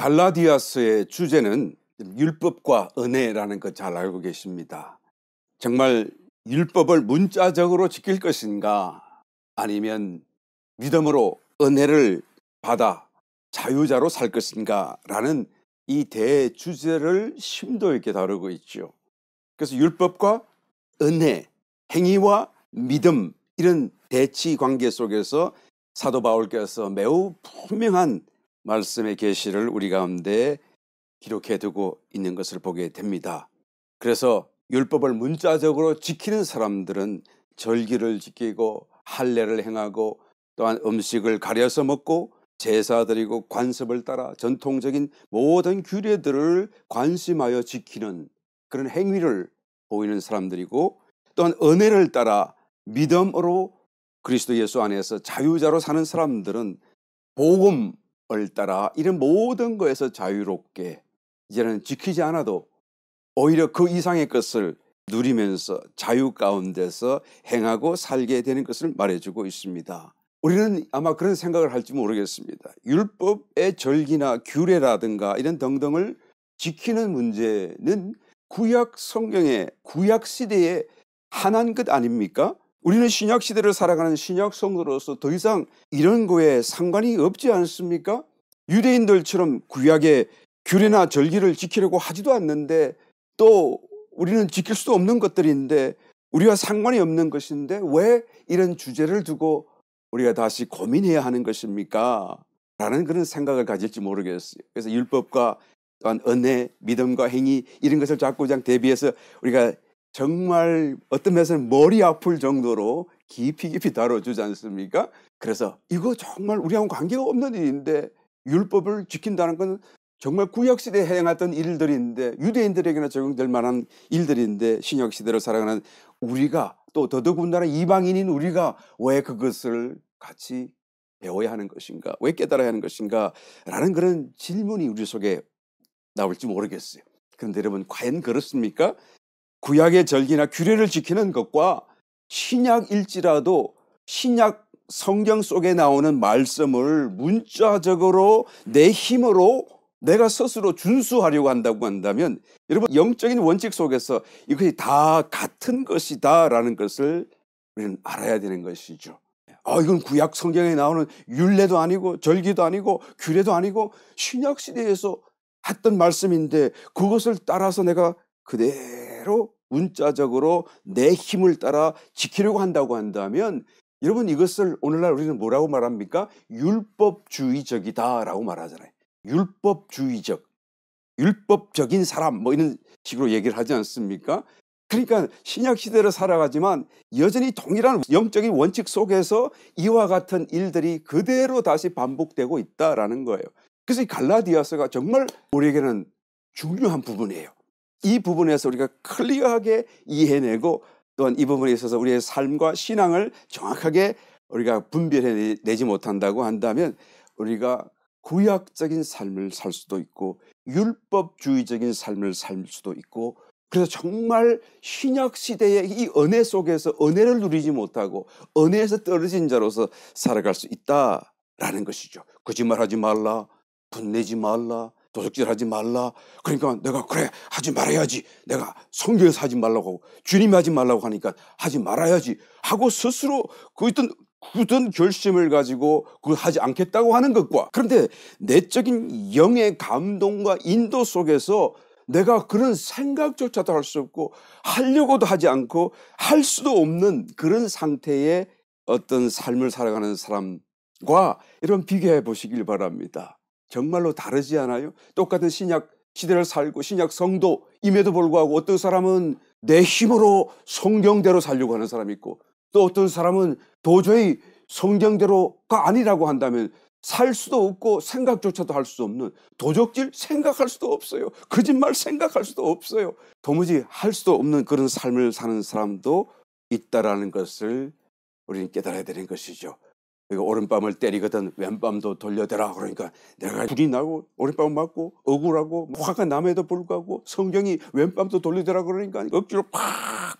갈라디아서의 주제는 율법과 은혜라는 거 잘 알고 계십니다. 정말 율법을 문자적으로 지킬 것인가, 아니면 믿음으로 은혜를 받아 자유자로 살 것인가라는 이 대주제를 심도 있게 다루고 있죠. 그래서 율법과 은혜, 행위와 믿음, 이런 대치 관계 속에서 사도 바울께서 매우 분명한 말씀의 계시를 우리 가운데 기록해 두고 있는 것을 보게 됩니다. 그래서 율법을 문자적으로 지키는 사람들은 절기를 지키고 할례를 행하고, 또한 음식을 가려서 먹고, 제사 드리고 관습을 따라 전통적인 모든 규례들을 관심하여 지키는 그런 행위를 보이는 사람들이고, 또한 은혜를 따라 믿음으로 그리스도 예수 안에서 자유자로 사는 사람들은 복음을 따라 이런 모든 것에서 자유롭게 이제는 지키지 않아도 오히려 그 이상의 것을 누리면서 자유 가운데서 행하고 살게 되는 것을 말해주고 있습니다. 우리는 아마 그런 생각을 할지 모르겠습니다. 율법의 절기나 규례라든가 이런 등등을 지키는 문제는 구약 성경의 구약 시대에 한한 것 아닙니까? 우리는 신약 시대를 살아가는 신약 성도로서 더 이상 이런 거에 상관이 없지 않습니까? 유대인들처럼 구약의 규례나 절기를 지키려고 하지도 않는데, 또 우리는 지킬 수도 없는 것들인데, 우리와 상관이 없는 것인데 왜 이런 주제를 두고 우리가 다시 고민해야 하는 것입니까? 라는 그런 생각을 가질지 모르겠어요. 그래서 율법과 또한 은혜, 믿음과 행위, 이런 것을 자꾸 그냥 대비해서 우리가 정말 어떤 면에서는 머리 아플 정도로 깊이 다뤄주지 않습니까? 그래서 이거 정말 우리하고 관계가 없는 일인데, 율법을 지킨다는 건 정말 구약시대에 행했던 일들인데, 유대인들에게나 적용될 만한 일들인데, 신약시대를 살아가는 우리가, 또 더더군다나 이방인인 우리가 왜 그것을 같이 배워야 하는 것인가, 왜 깨달아야 하는 것인가 라는 그런 질문이 우리 속에 나올지 모르겠어요. 그런데 여러분, 과연 그렇습니까? 구약의 절기나 규례를 지키는 것과 신약일지라도 신약 성경 속에 나오는 말씀을 문자적으로 내 힘으로 내가 스스로 준수하려고 한다고 한다면, 여러분, 영적인 원칙 속에서 이것이 다 같은 것이다 라는 것을 우리는 알아야 되는 것이죠. 이건 구약 성경에 나오는 율례도 아니고 절기도 아니고 규례도 아니고 신약 시대에서 했던 말씀인데, 그것을 따라서 내가 그대로 문자적으로 내 힘을 따라 지키려고 한다고 한다면, 여러분, 이것을 오늘날 우리는 뭐라고 말합니까? 율법주의적이다라고 말하잖아요. 율법주의적, 율법적인 사람, 뭐 이런 식으로 얘기를 하지 않습니까? 그러니까 신약 시대를 살아가지만 여전히 동일한 영적인 원칙 속에서 이와 같은 일들이 그대로 다시 반복되고 있다라는 거예요. 그래서 이 갈라디아서가 정말 우리에게는 중요한 부분이에요. 이 부분에서 우리가 클리어하게 이해내고, 또한 이 부분에 있어서 우리의 삶과 신앙을 정확하게 우리가 분별해내지 못한다고 한다면, 우리가 구약적인 삶을 살 수도 있고 율법주의적인 삶을 살 수도 있고, 그래서 정말 신약 시대의 이 은혜 속에서 은혜를 누리지 못하고 은혜에서 떨어진 자로서 살아갈 수 있다라는 것이죠. 거짓말하지 말라, 분내지 말라, 도둑질하지 말라. 그러니까 내가 그래 하지 말아야지, 내가 성경에서 하지 말라고 하고 주님이 하지 말라고 하니까 하지 말아야지 하고 스스로 그 굳은 결심을 가지고 그걸 하지 않겠다고 하는 것과, 그런데 내적인 영의 감동과 인도 속에서 내가 그런 생각조차도 할 수 없고 하려고도 하지 않고 할 수도 없는 그런 상태의 어떤 삶을 살아가는 사람과 여러분 비교해 보시길 바랍니다. 정말로 다르지 않아요? 똑같은 신약 시대를 살고 신약 성도임에도 불구하고 어떤 사람은 내 힘으로 성경대로 살려고 하는 사람이 있고, 또 어떤 사람은 도저히 성경대로가 아니라고 한다면 살 수도 없고 생각조차도 할 수 없는, 도적질 생각할 수도 없어요. 거짓말 생각할 수도 없어요. 도무지 할 수도 없는 그런 삶을 사는 사람도 있다라는 것을 우리는 깨달아야 되는 것이죠. 오른밤을 때리거든 왼밤도 돌려대라. 그러니까 내가 불이 나고 오른밤을 맞고 억울하고 화가 남에도 불구하고 성경이 왼밤도 돌려대라 그러니까 억지로 팍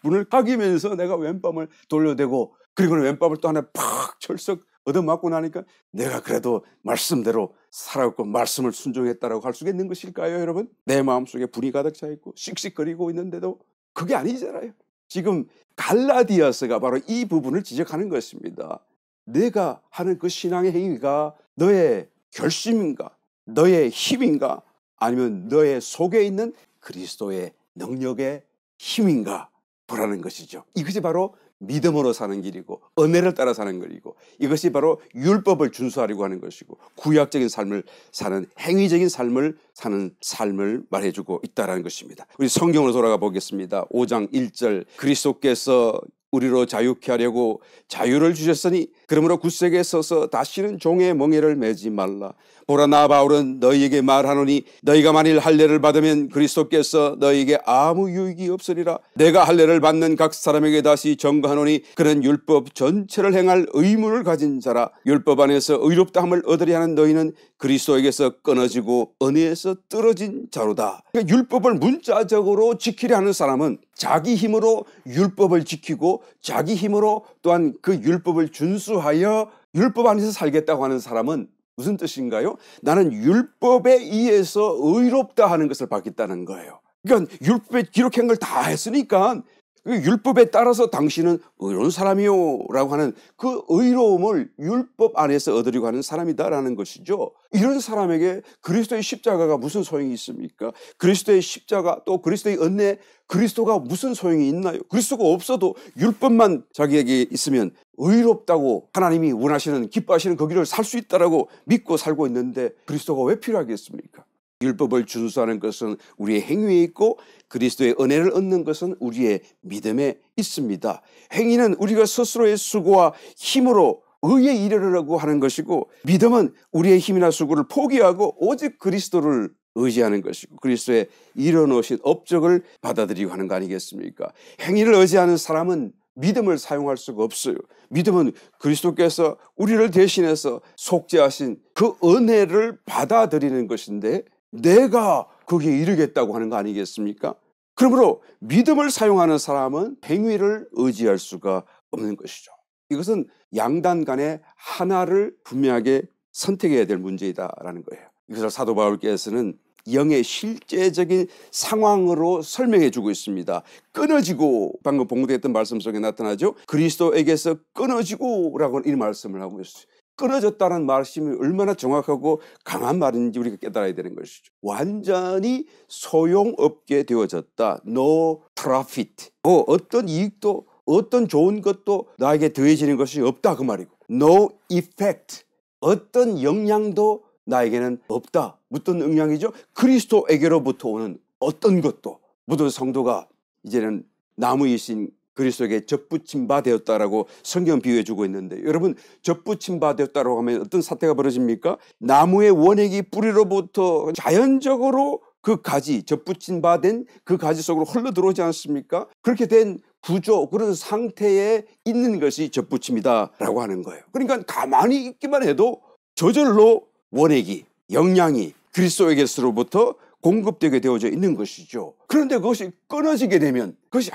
문을 까기면서 내가 왼밤을 돌려대고, 그리고 왼밤을 또 하나 팍 철썩 얻어맞고 나니까 내가 그래도 말씀대로 살아왔고 말씀을 순종했다라고 할 수 있는 것일까요, 여러분? 내 마음속에 불이 가득 차 있고 씩씩거리고 있는데도 그게 아니잖아요. 지금 갈라디아서가 바로 이 부분을 지적하는 것입니다. 내가 하는 그 신앙의 행위가 너의 결심인가, 너의 힘인가, 아니면 너의 속에 있는 그리스도의 능력의 힘인가 보라는 것이죠. 이것이 바로 믿음으로 사는 길이고 은혜를 따라 사는 길이고, 이것이 바로 율법을 준수하려고 하는 것이고 구약적인 삶을 사는, 행위적인 삶을 사는 삶을 말해주고 있다는 것입니다. 우리 성경으로 돌아가 보겠습니다. 5장 1절, 그리스도께서 우리로 자유케 하려고 자유를 주셨으니 그러므로 굳세게 서서 다시는 종의 멍에를 매지 말라. 보라, 나 바울은 너희에게 말하노니 너희가 만일 할례를 받으면 그리스도께서 너희에게 아무 유익이 없으리라. 내가 할례를 받는 각 사람에게 다시 전거하노니 그는 율법 전체를 행할 의무를 가진 자라. 율법 안에서 의롭다함을 얻으려 하는 너희는 그리스도에게서 끊어지고 은혜에서 떨어진 자로다. 그러니까 율법을 문자적으로 지키려 하는 사람은 자기 힘으로 율법을 지키고 자기 힘으로 또한 그 율법을 준수하여 율법 안에서 살겠다고 하는 사람은 무슨 뜻인가요? 나는 율법에 의해서 의롭다 하는 것을 받겠다는 거예요. 그러니까 율법에 기록한 걸 다 했으니까 그 율법에 따라서 당신은 의로운 사람이요 라고 하는 그 의로움을 율법 안에서 얻으려고 하는 사람이다라는 것이죠. 이런 사람에게 그리스도의 십자가가 무슨 소용이 있습니까? 그리스도의 십자가, 또 그리스도의 은혜, 그리스도가 무슨 소용이 있나요? 그리스도가 없어도 율법만 자기에게 있으면 의롭다고 하나님이 원하시는, 기뻐하시는 그 길을 살 수 있다라고 믿고 살고 있는데 그리스도가 왜 필요하겠습니까? 율법을 준수하는 것은 우리의 행위에 있고 그리스도의 은혜를 얻는 것은 우리의 믿음에 있습니다. 행위는 우리가 스스로의 수고와 힘으로 의에 이르려고 하는 것이고, 믿음은 우리의 힘이나 수고를 포기하고 오직 그리스도를 의지하는 것이고 그리스도의 이뤄놓으신 업적을 받아들이고 하는 거 아니겠습니까? 행위를 의지하는 사람은 믿음을 사용할 수가 없어요. 믿음은 그리스도께서 우리를 대신해서 속죄하신 그 은혜를 받아들이는 것인데 내가 거기에 이르겠다고 하는 거 아니겠습니까? 그러므로 믿음을 사용하는 사람은 행위를 의지할 수가 없는 것이죠. 이것은 양단 간의 하나를 분명하게 선택해야 될 문제이다라는 거예요. 이것을 사도 바울께서는 영의 실제적인 상황으로 설명해 주고 있습니다. 끊어지고, 방금 봉독했던 말씀 속에 나타나죠. 그리스도에게서 끊어지고 라고 이 말씀을 하고 있어요. 끊어졌다는 말씀이 얼마나 정확하고 강한 말인지 우리가 깨달아야 되는 것이죠. 완전히 소용없게 되어졌다. No profit. 어떤 이익도 어떤 좋은 것도 나에게 더해지는 것이 없다 그 말이고, No effect. 어떤 영향도 나에게는 없다. 어떤 영향이죠? 그리스도에게로부터 오는 어떤 것도. 모든 성도가 이제는 나무이신 그리스도에게 접붙임 바 되었다라고 성경 비유해 주고 있는데, 여러분, 접붙임 바 되었다라고 하면 어떤 사태가 벌어집니까? 나무의 원액이 뿌리로부터 자연적으로 그 가지, 접붙임 바 된 그 가지 속으로 흘러 들어오지 않습니까? 그렇게 된 구조, 그런 상태에 있는 것이 접붙임이다라고 하는 거예요. 그러니까 가만히 있기만 해도 저절로 원액이, 영양이 그리스도에게서로부터 공급되게 되어져 있는 것이죠. 그런데 그것이 끊어지게 되면, 그것이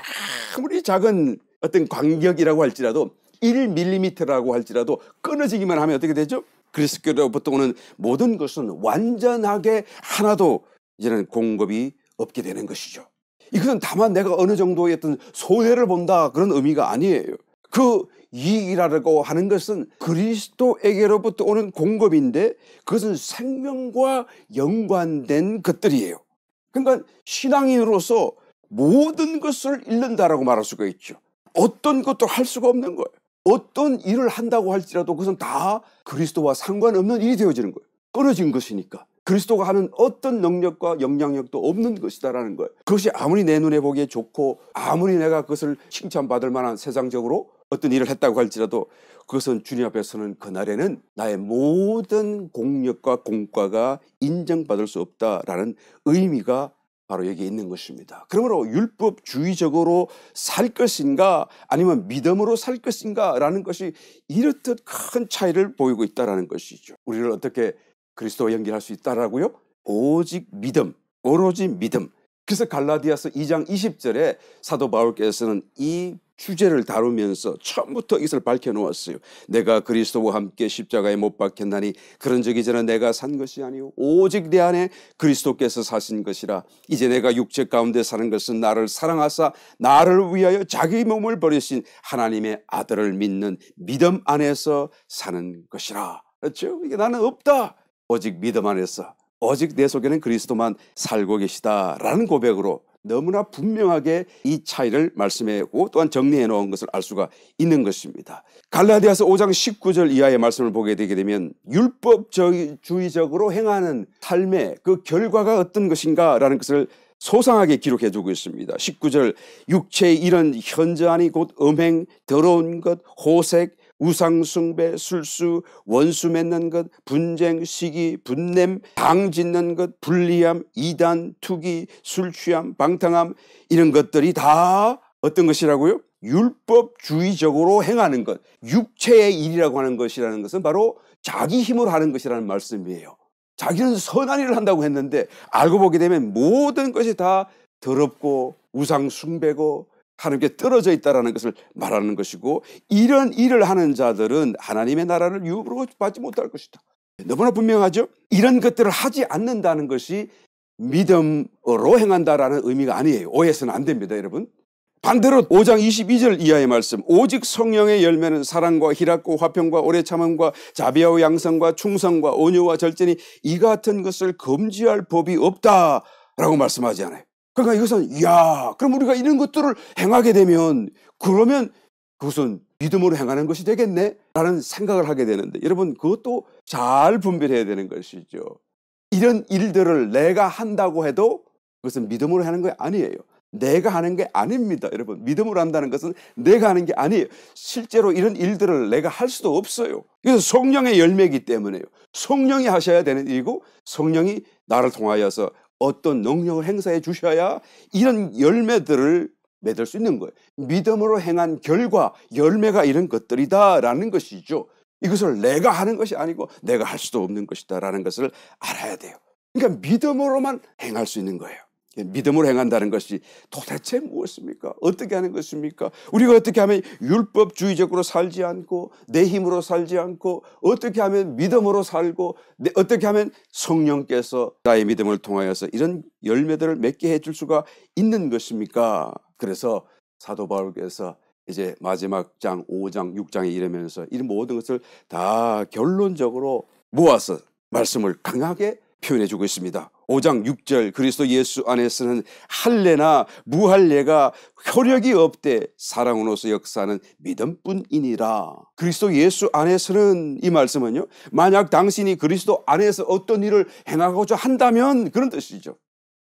아무리 작은 어떤 간격이라고 할지라도 1mm라고 할지라도 끊어지기만 하면 어떻게 되죠? 그리스도로부터 오는 모든 것은 완전하게 하나도 이제는 공급이 없게 되는 것이죠. 이것은 다만 내가 어느 정도의 어떤 손해를 본다 그런 의미가 아니에요. 그 이익이라고 하는 것은 그리스도에게로부터 오는 공급인데 그것은 생명과 연관된 것들이에요. 그러니까 신앙인으로서 모든 것을 잃는다라고 말할 수가 있죠. 어떤 것도 할 수가 없는 거예요. 어떤 일을 한다고 할지라도 그것은 다 그리스도와 상관없는 일이 되어지는 거예요. 끊어진 것이니까. 그리스도가 하는 어떤 능력과 영향력도 없는 것이다라는 거예요. 그것이 아무리 내 눈에 보기에 좋고 아무리 내가 그것을 칭찬받을 만한 세상적으로 어떤 일을 했다고 할지라도 그것은 주님 앞에서는 그날에는 나의 모든 공력과 공과가 인정받을 수 없다라는 의미가 바로 여기에 있는 것입니다. 그러므로 율법주의적으로 살 것인가 아니면 믿음으로 살 것인가 라는 것이 이렇듯 큰 차이를 보이고 있다는 것이죠. 우리를 어떻게 그리스도와 연결할 수 있다라고요? 오직 믿음, 오로지 믿음. 그래서 갈라디아서 2장 20절에 사도 바울께서는 이 주제를 다루면서 처음부터 이것을 밝혀놓았어요. 내가 그리스도와 함께 십자가에 못 박혔나니 그런 적이 전에 내가 산 것이 아니오 오직 내 안에 그리스도께서 사신 것이라. 이제 내가 육체 가운데 사는 것은 나를 사랑하사 나를 위하여 자기 몸을 버리신 하나님의 아들을 믿는 믿음 안에서 사는 것이라. 그렇죠? 이게 나는 없다. 오직 믿음 안에서, 오직 내 속에는 그리스도만 살고 계시다라는 고백으로 너무나 분명하게 이 차이를 말씀하고 또한 정리해 놓은 것을 알 수가 있는 것입니다. 갈라디아서 5장 19절 이하의 말씀을 보게 되게 되면 율법주의적으로 행하는 삶의 그 결과가 어떤 것인가라는 것을 소상하게 기록해 두고 있습니다. 19절 육체의 이런 현저하니 곧 음행, 더러운 것, 호색, 우상숭배, 술수, 원수 맺는 것, 분쟁, 시기, 분냄, 당 짓는 것, 불리함, 이단, 투기, 술취함, 방탕함 이런 것들이 다 어떤 것이라고요? 율법주의적으로 행하는 것, 육체의 일이라고 하는 것이라는 것은 바로 자기 힘으로 하는 것이라는 말씀이에요. 자기는 선한 일을 한다고 했는데 알고 보게 되면 모든 것이 다 더럽고 우상숭배고 하나님께 떨어져 있다는 것을 말하는 것이고, 이런 일을 하는 자들은 하나님의 나라를 유업으로 받지 못할 것이다. 너무나 분명하죠? 이런 것들을 하지 않는다는 것이 믿음으로 행한다라는 의미가 아니에요. 오해해서는 안 됩니다, 여러분. 반대로 5장 22절 이하의 말씀, 오직 성령의 열매는 사랑과 희락과 화평과 오래 참음과 자비와 양성과 충성과 온유와 절제니 이 같은 것을 금지할 법이 없다라고 말씀하지 않아요. 그러니까 이것은 그럼 우리가 이런 것들을 행하게 되면 그러면 그것은 믿음으로 행하는 것이 되겠네 라는 생각을 하게 되는데, 여러분 그것도 잘 분별해야 되는 것이죠. 이런 일들을 내가 한다고 해도 그것은 믿음으로 하는 게 아니에요. 내가 하는 게 아닙니다. 여러분, 믿음으로 한다는 것은 내가 하는 게 아니에요. 실제로 이런 일들을 내가 할 수도 없어요. 그래서 성령의 열매이기 때문에요. 성령이 하셔야 되는 일이고 성령이 나를 통하여서 어떤 능력을 행사해 주셔야 이런 열매들을 맺을 수 있는 거예요. 믿음으로 행한 결과, 열매가 이런 것들이다라는 것이죠. 이것을 내가 하는 것이 아니고 내가 할 수도 없는 것이다라는 것을 알아야 돼요. 그러니까 믿음으로만 행할 수 있는 거예요. 믿음으로 행한다는 것이 도대체 무엇입니까? 어떻게 하는 것입니까? 우리가 어떻게 하면 율법주의적으로 살지 않고 내 힘으로 살지 않고 어떻게 하면 믿음으로 살고 어떻게 하면 성령께서 나의 믿음을 통하여서 이런 열매들을 맺게 해줄 수가 있는 것입니까? 그래서 사도 바울께서 이제 마지막 장 5장 6장에 이르면서 이 모든 것을 다 결론적으로 모아서 말씀을 강하게 표현해주고 있습니다. 5장 6절 그리스도 예수 안에서는 할례나 무할례가 효력이 없되 사랑으로서 역사하는 믿음뿐이니라. 그리스도 예수 안에서는, 이 말씀은요, 만약 당신이 그리스도 안에서 어떤 일을 행하고자 한다면 그런 뜻이죠.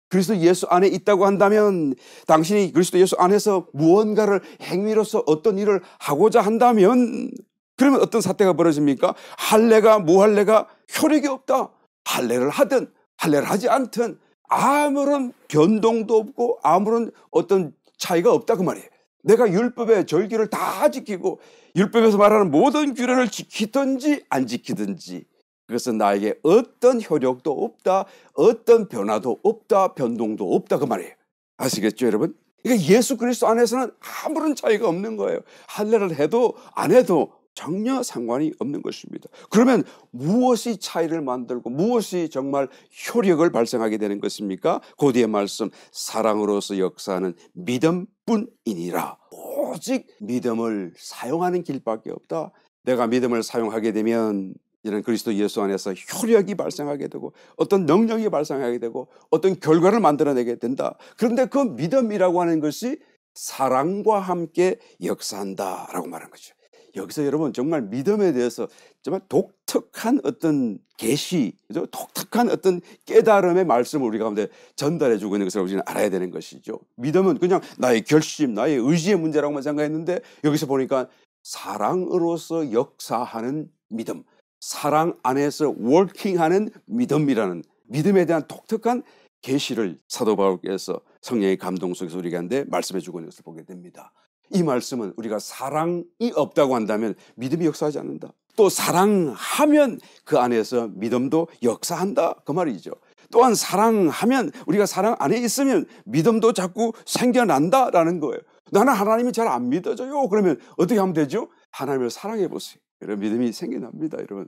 그리스도 예수 안에 있다고 한다면, 당신이 그리스도 예수 안에서 무언가를 행위로서 어떤 일을 하고자 한다면, 그러면 어떤 사태가 벌어집니까? 할례가 무할례가 효력이 없다. 할례를 하든 할례를 하지 않든 아무런 변동도 없고 아무런 어떤 차이가 없다 그 말이에요. 내가 율법의 절기를 다 지키고 율법에서 말하는 모든 규례를 지키든지 안 지키든지 그것은 나에게 어떤 효력도 없다, 어떤 변화도 없다, 변동도 없다 그 말이에요. 아시겠죠, 여러분? 그러니까 예수 그리스도 안에서는 아무런 차이가 없는 거예요. 할례를 해도 안 해도 전혀 상관이 없는 것입니다. 그러면 무엇이 차이를 만들고 무엇이 정말 효력을 발생하게 되는 것입니까? 그 뒤에 말씀, 사랑으로서 역사하는 믿음뿐이니라. 오직 믿음을 사용하는 길밖에 없다. 내가 믿음을 사용하게 되면 이런 그리스도 예수 안에서 효력이 발생하게 되고 어떤 능력이 발생하게 되고 어떤 결과를 만들어내게 된다. 그런데 그 믿음이라고 하는 것이 사랑과 함께 역사한다라고 말하는 거죠. 여기서 여러분 정말 믿음에 대해서 정말 독특한 어떤 계시, 독특한 어떤 깨달음의 말씀을 우리 가운데 전달해 주고 있는 것을 우리는 알아야 되는 것이죠. 믿음은 그냥 나의 결심, 나의 의지의 문제라고만 생각했는데 여기서 보니까 사랑으로서 역사하는 믿음, 사랑 안에서 워킹하는 믿음이라는 믿음에 대한 독특한 계시를 사도 바울께서 성령의 감동 속에서 우리에게 말씀해 주고 있는 것을 보게 됩니다. 이 말씀은 우리가 사랑이 없다고 한다면 믿음이 역사하지 않는다. 또 사랑하면 그 안에서 믿음도 역사한다 그 말이죠. 또한 사랑하면 우리가 사랑 안에 있으면 믿음도 자꾸 생겨난다라는 거예요. 나는 하나님이 잘 안 믿어져요. 그러면 어떻게 하면 되죠? 하나님을 사랑해 보세요. 그런 믿음이 생겨납니다, 여러분.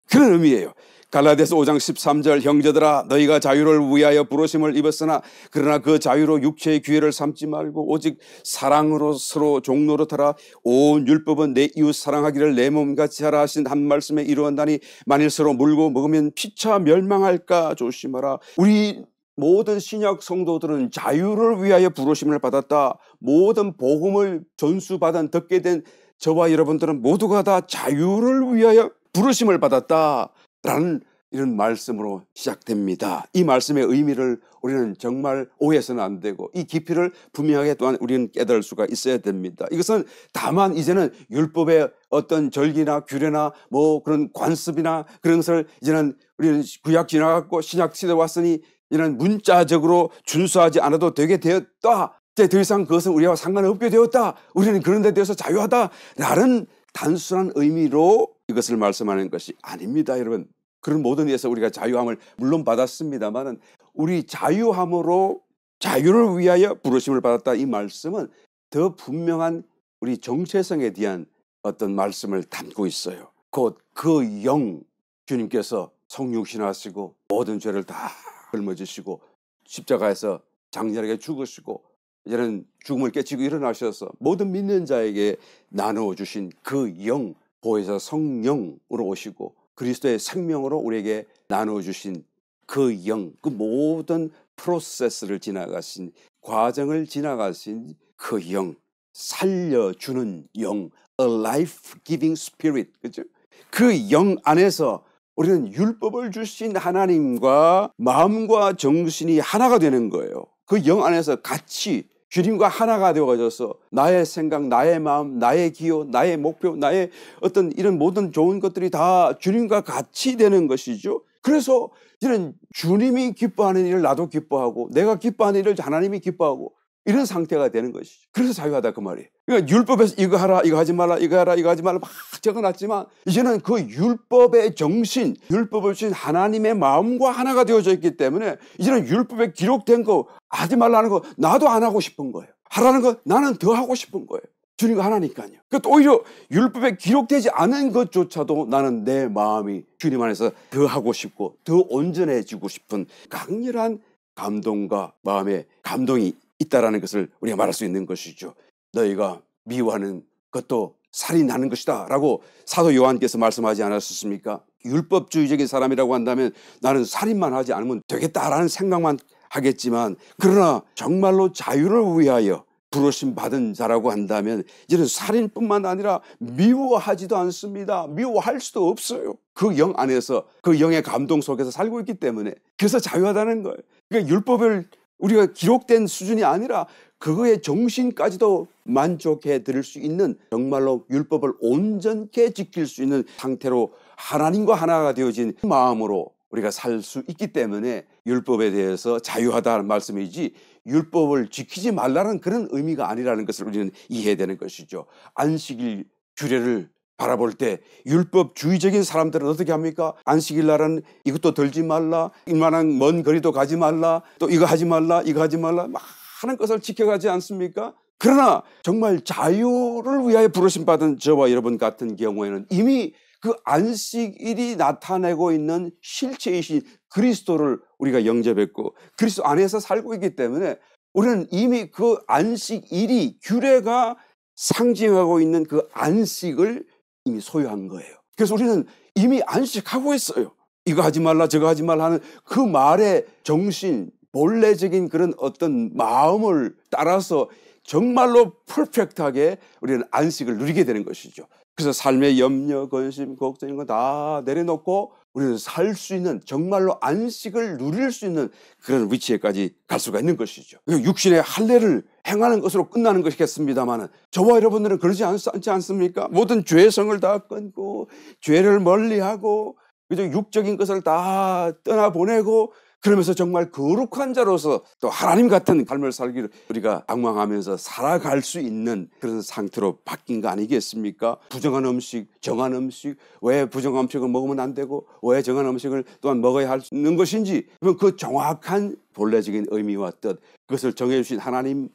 그런 의미예요. 갈라디아서 5장 13절 형제들아 너희가 자유를 위하여 부르심을 입었으나 그러나 그 자유로 육체의 기회를 삼지 말고 오직 사랑으로 서로 종노릇하라. 온 율법은 내 이웃 사랑하기를 내 몸같이 하라 하신 한 말씀에 이루었나니 만일 서로 물고 먹으면 피차 멸망할까 조심하라. 우리 모든 신약 성도들은 자유를 위하여 부르심을 받았다. 모든 복음을 전수받은 듣게 된 저와 여러분들은 모두가 다 자유를 위하여 부르심을 받았다라는 이런 말씀으로 시작됩니다. 이 말씀의 의미를 우리는 정말 오해해서는 안 되고 이 깊이를 분명하게 또한 우리는 깨달을 수가 있어야 됩니다. 이것은 다만 이제는 율법의 어떤 절기나 규례나 뭐 그런 관습이나 그런 것을 이제는 우리는 구약 지나갔고 신약 시대 왔으니 이는 문자적으로 준수하지 않아도 되게 되었다. 이제 더 이상 그것은 우리와 상관없게 되었다. 우리는 그런 데 대해서 자유하다라는 단순한 의미로 이것을 말씀하는 것이 아닙니다, 여러분. 그런 모든 일에서 우리가 자유함을 물론 받았습니다만은 우리 자유함으로 자유를 위하여 부르심을 받았다. 이 말씀은 더 분명한 우리 정체성에 대한 어떤 말씀을 담고 있어요. 곧 그 영 주님께서 성육신하시고 모든 죄를 다 짊어지시고 십자가에서 장렬하게 죽으시고 이제는 죽음을 깨치고 일어나셔서 모든 믿는 자에게 나누어 주신 그 영, 보혜사 성령으로 오시고 그리스도의 생명으로 우리에게 나누어 주신 그 영, 그 모든 프로세스를 지나가신 과정을 지나가신 그 영, 살려주는 영, a life-giving spirit, 그죠? 그 영 안에서 우리는 율법을 주신 하나님과 마음과 정신이 하나가 되는 거예요. 그 영 안에서 같이 주님과 하나가 되어져서 나의 생각, 나의 마음, 나의 기호, 나의 목표, 나의 어떤 이런 모든 좋은 것들이 다 주님과 같이 되는 것이죠. 그래서 이런 주님이 기뻐하는 일을 나도 기뻐하고 내가 기뻐하는 일을 하나님이 기뻐하고 이런 상태가 되는 것이죠. 그래서 자유하다 그 말이에요. 그러니까 율법에서 이거 하라, 이거 하지 말라, 이거 하라, 이거 하지 말라 막 적어놨지만 이제는 그 율법의 정신, 율법을 주신 하나님의 마음과 하나가 되어져 있기 때문에 이제는 율법에 기록된 거 하지 말라는 거 나도 안 하고 싶은 거예요. 하라는 거 나는 더 하고 싶은 거예요. 주님과 하나니까요. 그러니까 오히려 율법에 기록되지 않은 것조차도 나는 내 마음이 주님 안에서 더 하고 싶고 더 온전해지고 싶은 강렬한 감동과 마음의 감동이 있다라는 것을 우리가 말할 수 있는 것이죠. 너희가 미워하는 것도 살인하는 것이다 라고 사도 요한께서 말씀하지 않았습니까? 율법주의적인 사람이라고 한다면 나는 살인만 하지 않으면 되겠다라는 생각만 하겠지만 그러나 정말로 자유를 위하여 부르심 받은 자라고 한다면 이제는 살인뿐만 아니라 미워하지도 않습니다. 미워할 수도 없어요. 그 영 안에서 그 영의 감동 속에서 살고 있기 때문에 그래서 자유하다는 거예요. 그러니까 율법을 우리가 기록된 수준이 아니라 그거의 정신까지도 만족해 드릴 수 있는 정말로 율법을 온전케 지킬 수 있는 상태로 하나님과 하나가 되어진 마음으로 우리가 살 수 있기 때문에 율법에 대해서 자유하다는 말씀이지 율법을 지키지 말라는 그런 의미가 아니라는 것을 우리는 이해해야 되는 것이죠. 안식일 규례를 바라볼 때 율법주의적인 사람들은 어떻게 합니까? 안식일 날은 이것도 들지 말라, 이만한 먼 거리도 가지 말라, 또 이거 하지 말라, 이거 하지 말라 많은 것을 지켜가지 않습니까? 그러나 정말 자유를 위하여 부르심 받은 저와 여러분 같은 경우에는 이미 그 안식일이 나타내고 있는 실체이신 그리스도를 우리가 영접했고 그리스도 안에서 살고 있기 때문에 우리는 이미 그 안식일이 규례가 상징하고 있는 그 안식을 이미 소유한 거예요. 그래서 우리는 이미 안식하고 있어요. 이거 하지 말라 저거 하지 말라 하는 그 말의 정신, 본래적인 그런 어떤 마음을 따라서 정말로 퍼펙트하게 우리는 안식을 누리게 되는 것이죠. 그래서 삶의 염려, 근심, 걱정 이런 거 다 내려놓고 우리는 살 수 있는 정말로 안식을 누릴 수 있는 그런 위치에까지 갈 수가 있는 것이죠. 육신의 할례를 행하는 것으로 끝나는 것이겠습니다만 저와 여러분들은 그러지 않지 않습니까? 모든 죄성을 다 끊고 죄를 멀리하고 그저 육적인 것을 다 떠나보내고 그러면서 정말 거룩한 자로서 또 하나님 같은 삶을 살기를 우리가 방황하면서 살아갈 수 있는 그런 상태로 바뀐 거 아니겠습니까? 부정한 음식, 정한 음식, 왜 부정한 음식을 먹으면 안 되고 왜 정한 음식을 또한 먹어야 할 수 있는 것인지 그 정확한 본래적인 의미와 뜻 그것을 정해주신 하나님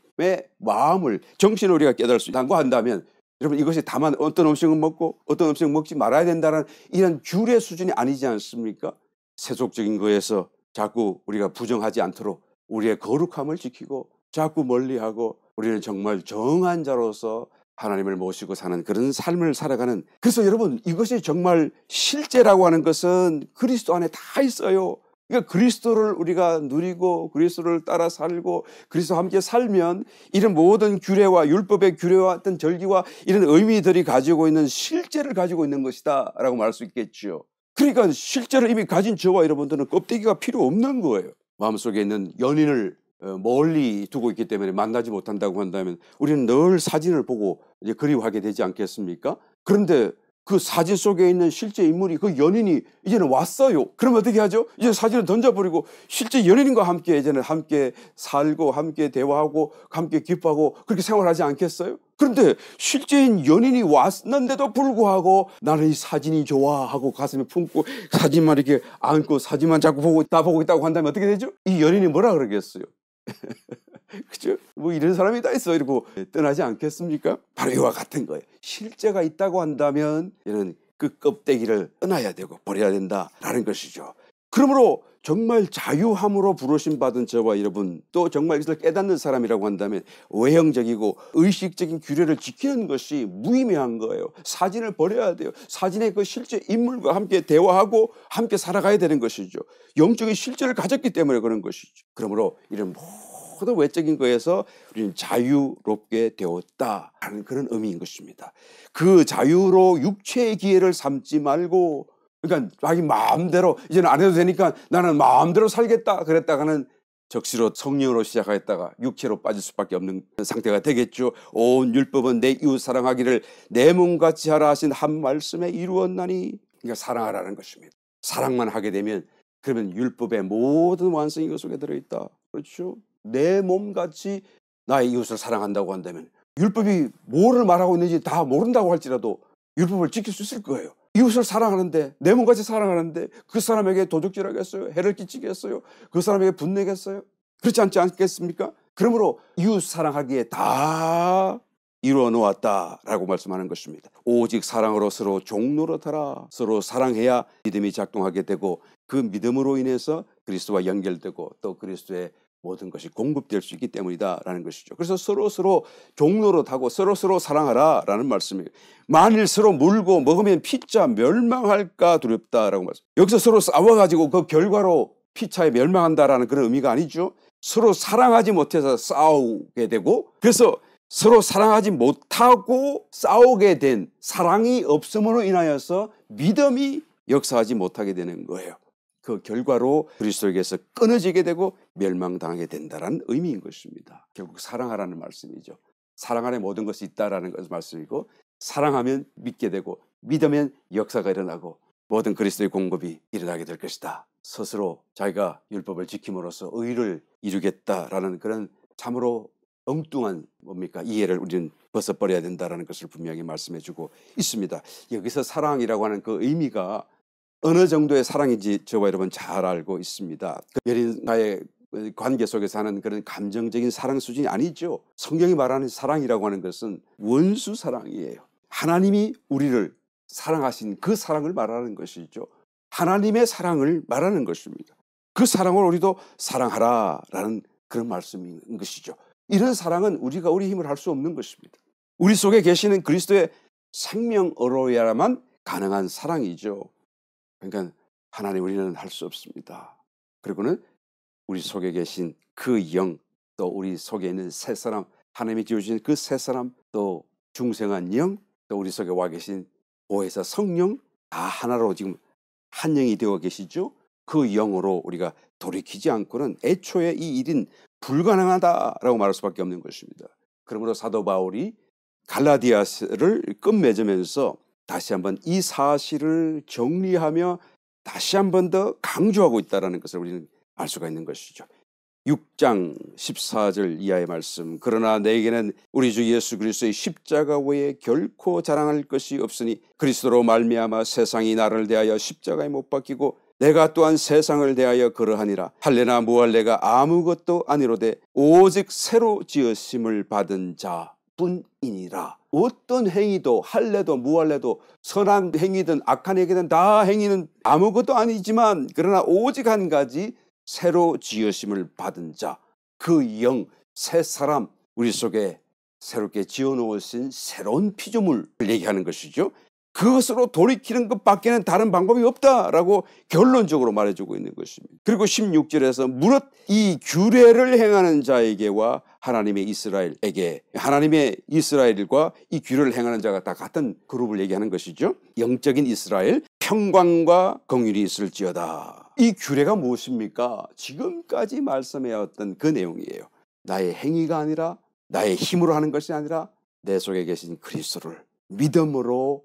마음을 정신을 우리가 깨달을 수 있다고 한다면 여러분 이것이 다만 어떤 음식은 먹고 어떤 음식은 먹지 말아야 된다는 이런 규례 수준이 아니지 않습니까? 세속적인 거에서 자꾸 우리가 부정하지 않도록 우리의 거룩함을 지키고 자꾸 멀리하고 우리는 정말 정한 자로서 하나님을 모시고 사는 그런 삶을 살아가는, 그래서 여러분 이것이 정말 실제라고 하는 것은 그리스도 안에 다 있어요. 그러니까 그리스도를 우리가 누리고 그리스도를 따라 살고 그리스도와 함께 살면 이런 모든 규례와 율법의 규례와 어떤 절기와 이런 의미들이 가지고 있는 실제를 가지고 있는 것이다 라고 말할 수 있겠죠. 그러니까 실제를 이미 가진 저와 여러분들은 껍데기가 필요 없는 거예요. 마음속에 있는 연인을 멀리 두고 있기 때문에 만나지 못한다고 한다면 우리는 늘 사진을 보고 이제 그리워하게 되지 않겠습니까? 그런데 그 사진 속에 있는 실제 인물이, 그 연인이 이제는 왔어요. 그러면 어떻게 하죠? 이제 사진을 던져버리고 실제 연인과 함께 이제는 함께 살고 함께 대화하고 함께 기뻐하고 그렇게 생활하지 않겠어요? 그런데 실제인 연인이 왔는데도 불구하고 나는 이 사진이 좋아 하고 가슴에 품고 사진만 이렇게 안고 사진만 자꾸 보고 있다고 한다면 어떻게 되죠? 이 연인이 뭐라 그러겠어요? 그죠? 뭐 이런 사람이 다 있어 이러고 떠나지 않겠습니까? 바로 이와 같은 거예요. 실제가 있다고 한다면 이런 그 껍데기를 떠나야 되고 버려야 된다라는 것이죠. 그러므로 정말 자유함으로 부르심 받은 저와 여러분, 또 정말 이것을 깨닫는 사람이라고 한다면 외형적이고 의식적인 규례를 지키는 것이 무의미한 거예요. 사진을 버려야 돼요. 사진의 그 실제 인물과 함께 대화하고 함께 살아가야 되는 것이죠. 영적인 실제를 가졌기 때문에 그런 것이죠. 그러므로 이런 모든 외적인 거에서 우리는 자유롭게 되었다라는 그런 의미인 것입니다. 그 자유로 육체의 기회를 삼지 말고, 그러니까 자기 마음대로 이제는 안 해도 되니까 나는 마음대로 살겠다 그랬다가는 적시로 성령으로 시작하였다가 육체로 빠질 수밖에 없는 상태가 되겠죠. 온 율법은 내 이웃 사랑하기를 내 몸같이 하라 하신 한 말씀에 이루었나니, 그러니까 사랑하라는 것입니다. 사랑만 하게 되면 그러면 율법의 모든 완성이 그 속에 들어있다. 그렇죠? 내 몸같이 나의 이웃을 사랑한다고 한다면 율법이 뭐를 말하고 있는지 다 모른다고 할지라도 율법을 지킬 수 있을 거예요. 이웃을 사랑하는데, 내 몸같이 사랑하는데 그 사람에게 도둑질하겠어요? 해를 끼치겠어요? 그 사람에게 분내겠어요? 그렇지 않겠습니까? 그러므로 이웃 사랑하기에 다 이루어 놓았다라고 말씀하는 것입니다. 오직 사랑으로 서로 종노릇하라. 서로 사랑해야 믿음이 작동하게 되고 그 믿음으로 인해서 그리스도와 연결되고 또 그리스도의 모든 것이 공급될 수 있기 때문이다라는 것이죠. 그래서 서로 종노릇하고 서로 사랑하라 라는 말씀이에요. 만일 서로 물고 먹으면 피차 멸망할까 두렵다라고 말씀. 여기서 서로 싸워가지고 그 결과로 피차에 멸망한다라는 그런 의미가 아니죠. 서로 사랑하지 못해서 싸우게 되고, 그래서 서로 사랑하지 못하고 싸우게 된 사랑이 없음으로 인하여서 믿음이 역사하지 못하게 되는 거예요. 그 결과로 그리스도에게서 끊어지게 되고 멸망당하게 된다는 의미인 것입니다. 결국 사랑하라는 말씀이죠. 사랑 안에 모든 것이 있다라는 것을 말씀이고, 사랑하면 믿게 되고 믿으면 역사가 일어나고 모든 그리스도의 공급이 일어나게 될 것이다. 스스로 자기가 율법을 지킴으로써 의를 이루겠다라는 그런 참으로 엉뚱한 이해를 우리는 벗어버려야 된다는 것을 분명히 말씀해주고 있습니다. 여기서 사랑이라고 하는 그 의미가 어느 정도의 사랑인지 저와 여러분 잘 알고 있습니다. 연인과의 관계 속에서 하는 그런 감정적인 사랑 수준이 아니죠. 성경이 말하는 사랑이라고 하는 것은 원수 사랑이에요. 하나님이 우리를 사랑하신 그 사랑을 말하는 것이죠. 하나님의 사랑을 말하는 것입니다. 그 사랑을 우리도 사랑하라라는 그런 말씀인 것이죠. 이런 사랑은 우리가 우리 힘을 할 수 없는 것입니다. 우리 속에 계시는 그리스도의 생명으로야만 가능한 사랑이죠. 그러니까 하나님 우리는 할 수 없습니다. 그리고는 우리 속에 계신 그 영, 또 우리 속에 있는 새 사람, 하나님이 지으신 그 새 사람, 또 중생한 영, 또 우리 속에 와 계신 보혜사 성령, 다 하나로 지금 한 영이 되어 계시죠. 그 영으로 우리가 돌이키지 않고는 애초에 이 일은 불가능하다라고 말할 수밖에 없는 것입니다. 그러므로 사도 바울이 갈라디아서를 끝맺으면서 다시 한번 이 사실을 정리하며 다시 한번 더 강조하고 있다는 것을 우리는 알 수가 있는 것이죠. 6장 14절 이하의 말씀. 그러나 내게는 우리 주 예수 그리스도의 십자가 외에 결코 자랑할 것이 없으니 그리스도로 말미암아 세상이 나를 대하여 십자가에 못 박히고 내가 또한 세상을 대하여 그러하니라. 할례나 무할례가 아무것도 아니로되 오직 새로 지으심을 받은 자뿐이니라. 어떤 행위도 할례도 무할례도 선한 행위든 악한 행위든 다 행위는 아무것도 아니지만 그러나 오직 한 가지 새로 지으심을 받은 자, 그 영, 새 사람, 우리 속에 새롭게 지어놓으신 새로운 피조물을 얘기하는 것이죠. 그것으로 돌이키는 것밖에는 다른 방법이 없다라고 결론적으로 말해주고 있는 것입니다. 그리고 16절에서 무릇 이 규례를 행하는 자에게와 하나님의 이스라엘에게, 하나님의 이스라엘과 이 규례를 행하는 자가 다 같은 그룹을 얘기하는 것이죠. 영적인 이스라엘, 평강과 긍휼이 있을지어다. 이 규례가 무엇입니까? 지금까지 말씀해왔던 그 내용이에요. 나의 행위가 아니라, 나의 힘으로 하는 것이 아니라 내 속에 계신 그리스도를 믿음으로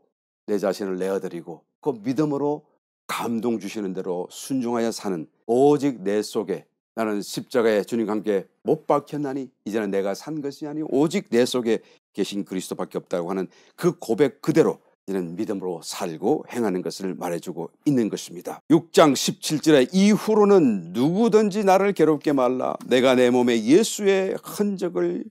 내 자신을 내어드리고 그 믿음으로 감동 주시는 대로 순종하여 사는, 오직 내 속에 나는 십자가에 주님과 함께 못 박혔나니 이제는 내가 산 것이 아니오 오직 내 속에 계신 그리스도밖에 없다고 하는 그 고백 그대로 이제는 믿음으로 살고 행하는 것을 말해주고 있는 것입니다. 6장 17절에 이후로는 누구든지 나를 괴롭게 말라. 내가 내 몸에 예수의 흔적을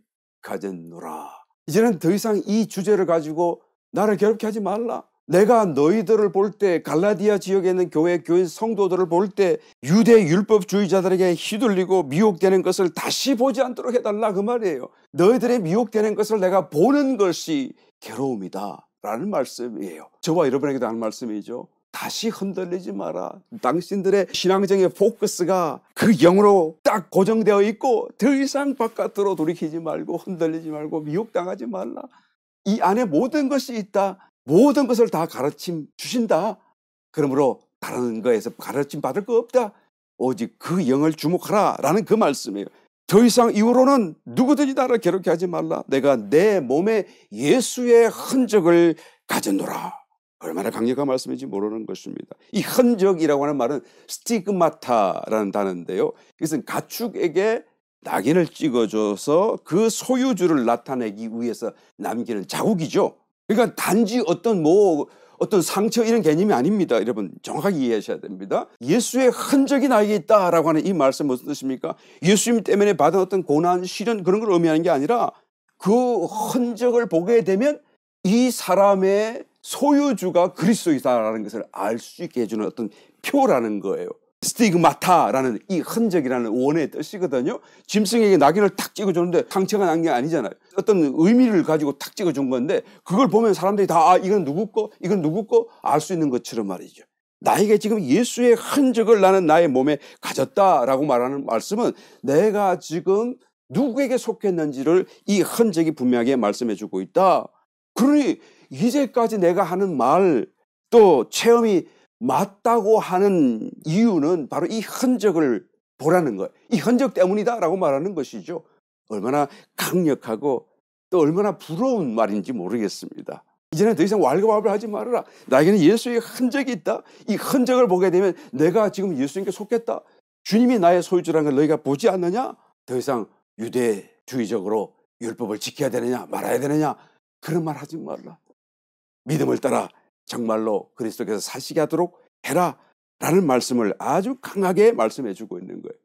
가졌노라. 이제는 더 이상 이 주제를 가지고 나를 괴롭게 하지 말라. 내가 너희들을 볼 때, 갈라디아 지역에 있는 교회 성도들을 볼 때 유대 율법주의자들에게 휘둘리고 미혹되는 것을 다시 보지 않도록 해달라, 그 말이에요. 너희들의 미혹되는 것을 내가 보는 것이 괴로움이다 라는 말씀이에요. 저와 여러분에게도 하는 말씀이죠. 다시 흔들리지 마라. 당신들의 신앙적인 포커스가 그 영으로 딱 고정되어 있고 더 이상 바깥으로 돌이키지 말고 흔들리지 말고 미혹당하지 말라. 이 안에 모든 것이 있다. 모든 것을 다 가르침 주신다. 그러므로 다른 거에서 가르침 받을 거 없다. 오직 그 영을 주목하라 라는 그 말씀이에요. 더 이상 이후로는 누구든지 나를 괴롭게 하지 말라. 내가 내 몸에 예수의 흔적을 가졌노라. 얼마나 강력한 말씀인지 모르는 것입니다. 이 흔적이라고 하는 말은 스티그마타라는 단어인데요. 이것은 가축에게 낙인을 찍어줘서 그 소유주를 나타내기 위해서 남기는 자국이죠. 그러니까 단지 어떤 상처 이런 개념이 아닙니다. 여러분 정확하게 이해하셔야 됩니다. 예수의 흔적이 나에게 있다라고 하는 이 말씀 무슨 뜻입니까? 예수님 때문에 받은 어떤 고난, 시련 그런 걸 의미하는 게 아니라 그 흔적을 보게 되면 이 사람의 소유주가 그리스도이다라는 것을 알 수 있게 해주는 어떤 표라는 거예요. 스티그마타라는 이 흔적이라는 원어의 뜻이거든요. 짐승에게 낙인을 탁 찍어주는데 상처가 난 게 아니잖아요. 어떤 의미를 가지고 탁 찍어준 건데 그걸 보면 사람들이 다 이건 누구 거 이건 누구 거 알 수 있는 것처럼 말이죠. 나에게 지금 예수의 흔적을 나는 나의 몸에 가졌다라고 말하는 말씀은 내가 지금 누구에게 속했는지를 이 흔적이 분명하게 말씀해 주고 있다. 그러니 이제까지 내가 하는 말 또 체험이 맞다고 하는 이유는 바로 이 흔적을 보라는 거예요. 이 흔적 때문이다라고 말하는 것이죠. 얼마나 강력하고 또 얼마나 부러운 말인지 모르겠습니다. 이제는 더 이상 왈가왈부를 하지 말아라. 나에게는 예수의 흔적이 있다. 이 흔적을 보게 되면 내가 지금 예수님께 속했다. 주님이 나의 소유주라는 걸 너희가 보지 않느냐? 더 이상 유대주의적으로 율법을 지켜야 되느냐 말아야 되느냐 그런 말 하지 말라. 믿음을 따라 정말로 그리스도께서 사시게 하도록 해라 라는 말씀을 아주 강하게 말씀해 주고 있는 거예요.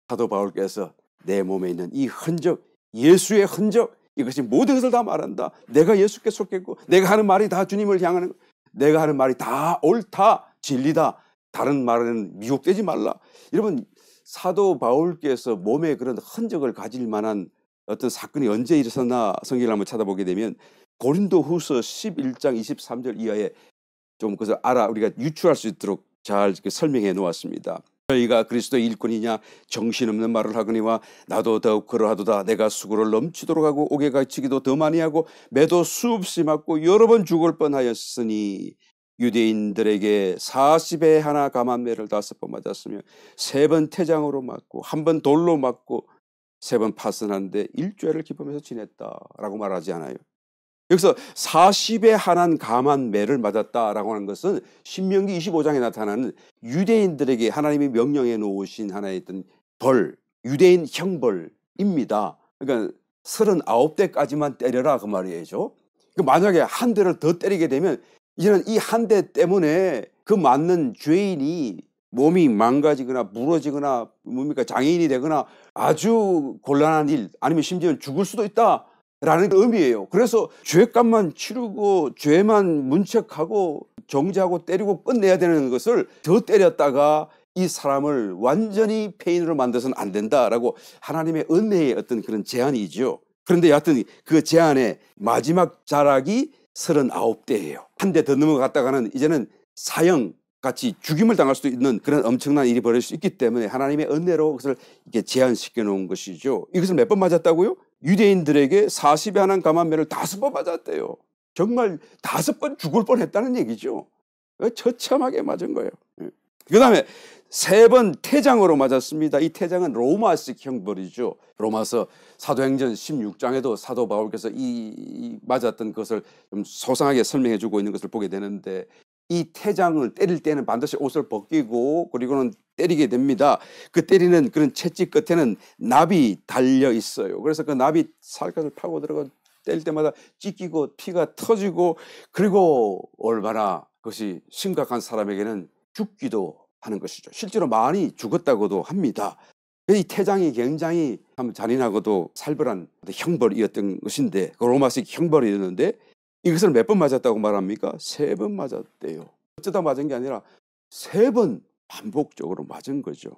사도 바울께서 내 몸에 있는 이 흔적, 예수의 흔적, 이것이 모든 것을 다 말한다. 내가 예수께 속했고 내가 하는 말이 다 주님을 향하는, 내가 하는 말이 다 옳다, 진리다. 다른 말은 미혹되지 말라. 여러분 사도 바울께서 몸에 그런 흔적을 가질 만한 어떤 사건이 언제 일어났나 성경을 한번 찾아보게 되면 고린도후서 11장 23절 이하에 좀 그것을 우리가 유추할 수 있도록 잘 설명해 놓았습니다. 저희가 그리스도의 일꾼이냐 정신없는 말을 하거니와 나도 더욱 그러하도다. 내가 수고를 넘치도록 하고 옥에 갇히기도 더 많이 하고 매도 수없이 맞고 여러 번 죽을 뻔하였으니 유대인들에게 40에 하나 감한매를 5번 맞았으며 3번 태장으로 맞고 1번 돌로 맞고 3번 파선하는데 일주일을 기쁘면서 지냈다라고 말하지 않아요. 여기서 40에 한한 감한 매를 맞았다라고 하는 것은 신명기 25장에 나타나는 유대인들에게 하나님이 명령해 놓으신 하나의 어떤 벌, 유대인 형벌입니다. 그러니까 39대까지만 때려라 그 말이죠. 만약에 한 대를 더 때리게 되면 이제는 이 한 대 때문에 그 맞는 죄인이 몸이 망가지거나 무너지거나 뭡니까 장애인이 되거나 아주 곤란한 일 아니면 심지어는 죽을 수도 있다라는 의미예요. 그래서 죄값만 치르고 죄만 문책하고 정죄하고 때리고 끝내야 되는 것을 더 때렸다가 이 사람을 완전히 폐인으로 만들어서는 안 된다라고 하나님의 은혜의 어떤 그런 제안이죠. 그런데 여하튼 그 제안의 마지막 자락이 39대예요. 한 대 더 넘어갔다가는 이제는 사형 같이 죽임을 당할 수도 있는 그런 엄청난 일이 벌어질 수 있기 때문에 하나님의 은혜로 그것을 이렇게 제한시켜 놓은 것이죠. 이것을 몇 번 맞았다고요? 유대인들에게 40에 한한 감한매를 5번 맞았대요. 정말 5번 죽을 뻔했다는 얘기죠. 처참하게 맞은 거예요. 그 다음에 3번 태장으로 맞았습니다. 이 태장은 로마식 형벌이죠. 로마서 사도행전 16장에도 사도 바울께서 이 맞았던 것을 좀 소상하게 설명해 주고 있는 것을 보게 되는데, 이 태장을 때릴 때는 반드시 옷을 벗기고 그리고는 때리게 됩니다. 그 때리는 그런 채찍 끝에는 납이 달려 있어요. 그래서 그 납이 살갗을 파고 들어가 때릴 때마다 찢기고 피가 터지고, 그리고 얼마나 그것이 심각한 사람에게는 죽기도 하는 것이죠. 실제로 많이 죽었다고도 합니다. 이 태장이 굉장히 참 잔인하고도 살벌한 형벌이었던 것인데, 그 로마식 형벌이었는데, 이것을 몇 번 맞았다고 말합니까? 3번 맞았대요. 어쩌다 맞은 게 아니라 3번 반복적으로 맞은 거죠.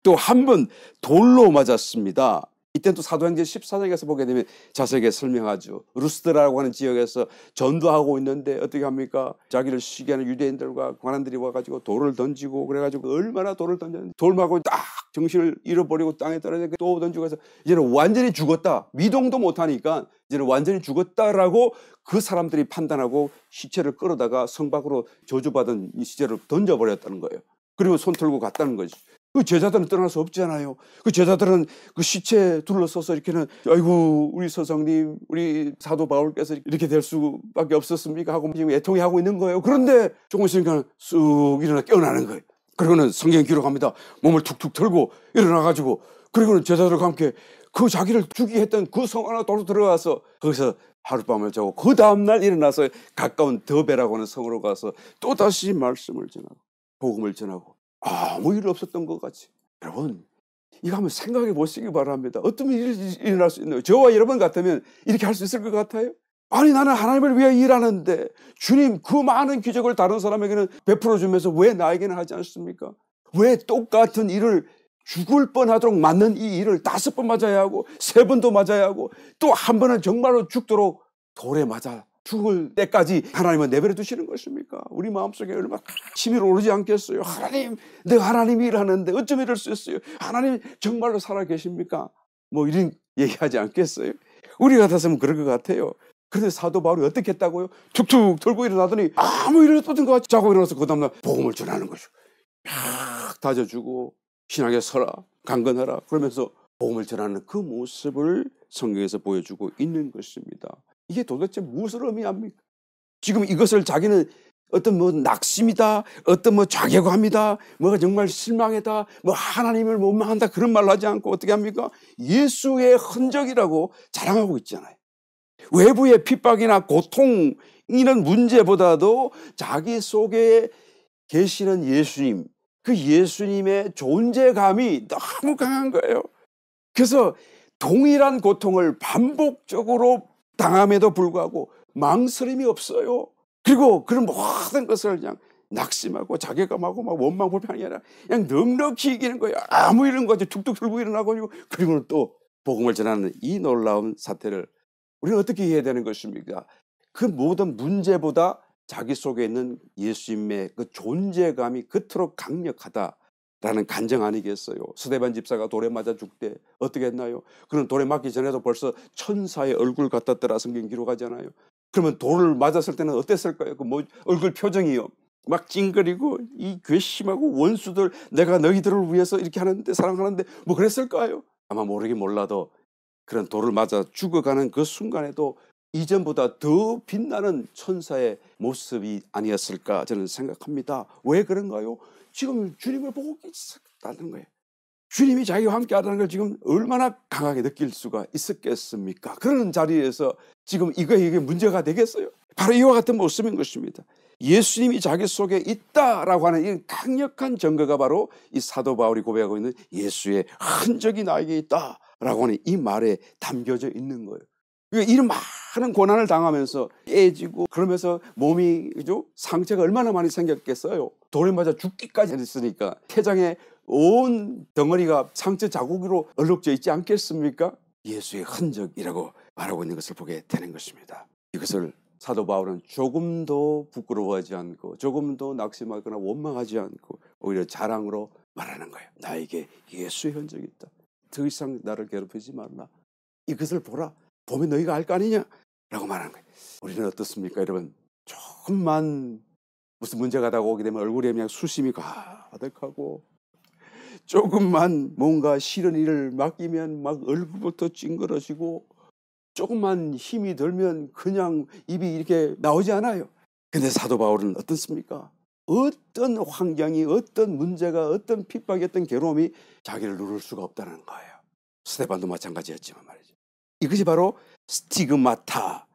또 한 번 돌로 맞았습니다. 이때는 또 사도행전 14장에서 보게 되면 자세하게 설명하죠. 루스드라고 하는 지역에서 전도하고 있는데 어떻게 합니까? 자기를 시기하는 유대인들과 관원들이 와가지고 돌을 던지고, 그래가지고 얼마나 돌을 던졌는지 돌 맞고 딱 정신을 잃어버리고 땅에 떨어져 또 던지고 해서 이제는 완전히 죽었다, 미동도 못하니까 이제는 완전히 죽었다라고 그 사람들이 판단하고 시체를 끌어다가 성 밖으로 저주받은 이 시체를 던져버렸다는 거예요. 그리고 손 털고 갔다는 거죠. 그 제자들은 떠날 수 없잖아요. 그 제자들은 그 시체 둘러서서 이렇게는 아이고 우리 스승님, 우리 사도 바울께서 이렇게 될 수밖에 없었습니까 하고 지금 애통해하고 있는 거예요. 그런데 조금 있으니까 쑥 일어나 깨어나는 거예요. 그리고는 성경 기록합니다. 몸을 툭툭 털고 일어나가지고, 그리고는 제자들과 함께 그 자기를 죽이게 했던 그 성 안으로 도로 들어가서 거기서 하룻밤을 자고 그 다음날 일어나서 가까운 더베라고 하는 성으로 가서 또다시 말씀을 전하고 복음을 전하고 아무 일 없었던 것 같이. 여러분, 이거 한번 생각해 보시기 바랍니다. 어떤 일이 일어날 수 있나요? 저와 여러분 같으면 이렇게 할 수 있을 것 같아요? 아니, 나는 하나님을 위해 일하는데 주님 그 많은 기적을 다른 사람에게는 베풀어 주면서 왜 나에게는 하지 않습니까? 왜 똑같은 일을 죽을 뻔하도록 맞는 이 일을 5번 맞아야 하고 3번도 맞아야 하고 또 한 번은 정말로 죽도록 돌에 맞아 죽을 때까지 하나님은 내버려 두시는 것입니까? 우리 마음속에 얼마나 힘이 오르지 않겠어요? 하나님, 내가 하나님이 일하는데 어쩜 이럴 수 있어요? 하나님 정말로 살아 계십니까? 뭐 이런 얘기하지 않겠어요? 우리 같았으면 그럴 것 같아요. 그런데 사도 바울이 어떻게 했다고요? 툭툭 털고 일어나더니 아무 일 없었던 것 같이 자고 일어나서 그 다음날 복음을 전하는 거죠. 팍 다져주고 신앙에 서라, 강건하라 그러면서 복음을 전하는 그 모습을 성경에서 보여주고 있는 것입니다. 이게 도대체 무엇을 의미합니까? 지금 이것을 자기는 어떤 뭐 낙심이다, 어떤 뭐 자괴감이다, 뭐가 정말 실망이다, 뭐 하나님을 원망한다 그런 말을 하지 않고 어떻게 합니까? 예수의 흔적이라고 자랑하고 있잖아요. 외부의 핍박이나 고통 이런 문제보다도 자기 속에 계시는 예수님, 그 예수님의 존재감이 너무 강한 거예요. 그래서 동일한 고통을 반복적으로 당함에도 불구하고 망설임이 없어요. 그리고 그런 모든 것을 그냥 낙심하고 자괴감하고 막 원망 불평이 아니라 그냥 넉넉히 이기는 거예요. 아무 일은 거지 툭툭 들고 일어나고, 그리고는 또 복음을 전하는 이 놀라운 사태를 우리는 어떻게 해야 되는 것입니까? 그 모든 문제보다 자기 속에 있는 예수님의 그 존재감이 그토록 강력하다라는 간증 아니겠어요? 스데반 집사가 돌에 맞아 죽되 어떻게 했나요? 그는 돌에 맞기 전에도 벌써 천사의 얼굴 같았더라 성경 기록하잖아요. 그러면 돌을 맞았을 때는 어땠을까요? 그 뭐 얼굴 표정이요, 막 찡그리고 이 괘씸하고 원수들 내가 너희들을 위해서 이렇게 하는데 사랑하는데 뭐 그랬을까요? 아마 모르긴 몰라도 그런 돌을 맞아 죽어가는 그 순간에도 이전보다 더 빛나는 천사의 모습이 아니었을까 저는 생각합니다. 왜 그런가요? 지금 주님을 보고 있었다는 거예요. 주님이 자기와 함께 하다는 걸 지금 얼마나 강하게 느낄 수가 있었겠습니까? 그런 자리에서 지금 이게 문제가 되겠어요? 바로 이와 같은 모습인 것입니다. 예수님이 자기 속에 있다라고 하는 이 강력한 증거가 바로 이 사도 바울이 고백하고 있는 예수의 흔적이 나에게 있다라고 하는 이 말에 담겨져 있는 거예요. 그러니까 이런 많은 고난을 당하면서 애지고 그러면서 몸이 그죠? 상처가 얼마나 많이 생겼겠어요. 돌에 맞아 죽기까지 했으니까 폐장에 온 덩어리가 상처 자국으로 얼룩져 있지 않겠습니까? 예수의 흔적이라고 말하고 있는 것을 보게 되는 것입니다. 이것을 사도 바울은 조금도 부끄러워하지 않고 조금도 낙심하거나 원망하지 않고 오히려 자랑으로 말하는 거예요. 나에게 예수의 흔적이 있다. 더 이상 나를 괴롭히지 말라. 이것을 보라. 보면 너희가 알 거 아니냐? 라고 말하는 거예요. 우리는 어떻습니까? 여러분, 조금만 무슨 문제가 다 오게 되면 얼굴에 그냥 수심이 가득하고 조금만 뭔가 싫은 일을 맡기면 막 얼굴부터 찡그러지고 조금만 힘이 들면 그냥 입이 이렇게 나오지 않아요. 근데 사도 바울은 어떻습니까? 어떤 환경이, 어떤 문제가, 어떤 핍박이, 어떤 괴로움이 자기를 누를 수가 없다는 거예요. 스데반도 마찬가지였지만 말이죠. 이것이 바로 스티그마타,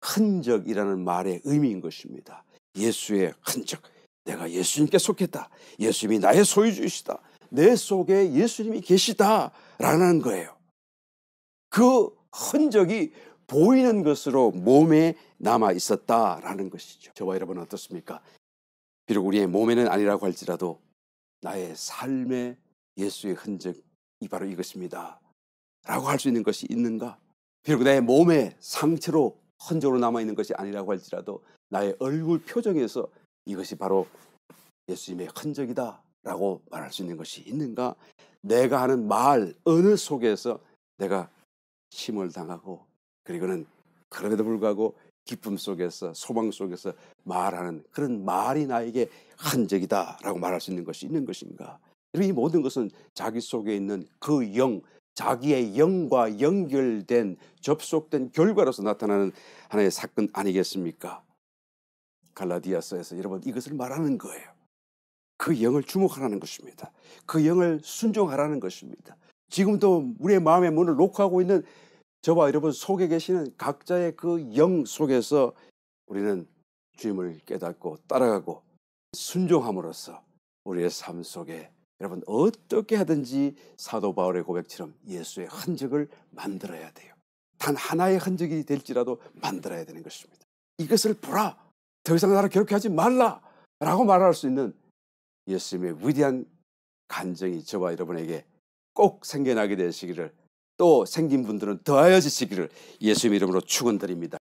흔적이라는 말의 의미인 것입니다. 예수의 흔적. 내가 예수님께 속했다. 예수님이 나의 소유주이시다. 내 속에 예수님이 계시다라는 거예요. 그 흔적이 보이는 것으로 몸에 남아 있었다라는 것이죠. 저와 여러분은 어떻습니까? 비록 우리의 몸에는 아니라고 할지라도 나의 삶에 예수의 흔적이 바로 이것입니다 라고 할 수 있는 것이 있는가? 비록 내 몸에 상처로 흔적으로 남아있는 것이 아니라고 할지라도 나의 얼굴 표정에서 이것이 바로 예수님의 흔적이다 라고 말할 수 있는 것이 있는가? 내가 하는 말, 언어 속에서 내가 힘을 당하고 그리고는 그럼에도 불구하고 기쁨 속에서 소망 속에서 말하는 그런 말이 나에게 흔적이다 라고 말할 수 있는 것이 있는 것인가? 이 모든 것은 자기 속에 있는 그 영, 자기의 영과 연결된 접속된 결과로서 나타나는 하나의 사건 아니겠습니까? 갈라디아서에서 여러분 이것을 말하는 거예요. 그 영을 주목하라는 것입니다. 그 영을 순종하라는 것입니다. 지금도 우리의 마음의 문을 녹화하고 있는 저와 여러분 속에 계시는 각자의 그 영 속에서 우리는 주님을 깨닫고 따라가고 순종함으로써 우리의 삶 속에 여러분 어떻게 하든지 사도 바울의 고백처럼 예수의 흔적을 만들어야 돼요. 단 하나의 흔적이 될지라도 만들어야 되는 것입니다. 이것을 보라. 더 이상 나를 괴롭히하지 말라 라고 말할 수 있는 예수님의 위대한 간증이 저와 여러분에게 꼭 생겨나게 되시기를 또 생긴 분들은 더하여지시기를 예수님 이름으로 축원드립니다.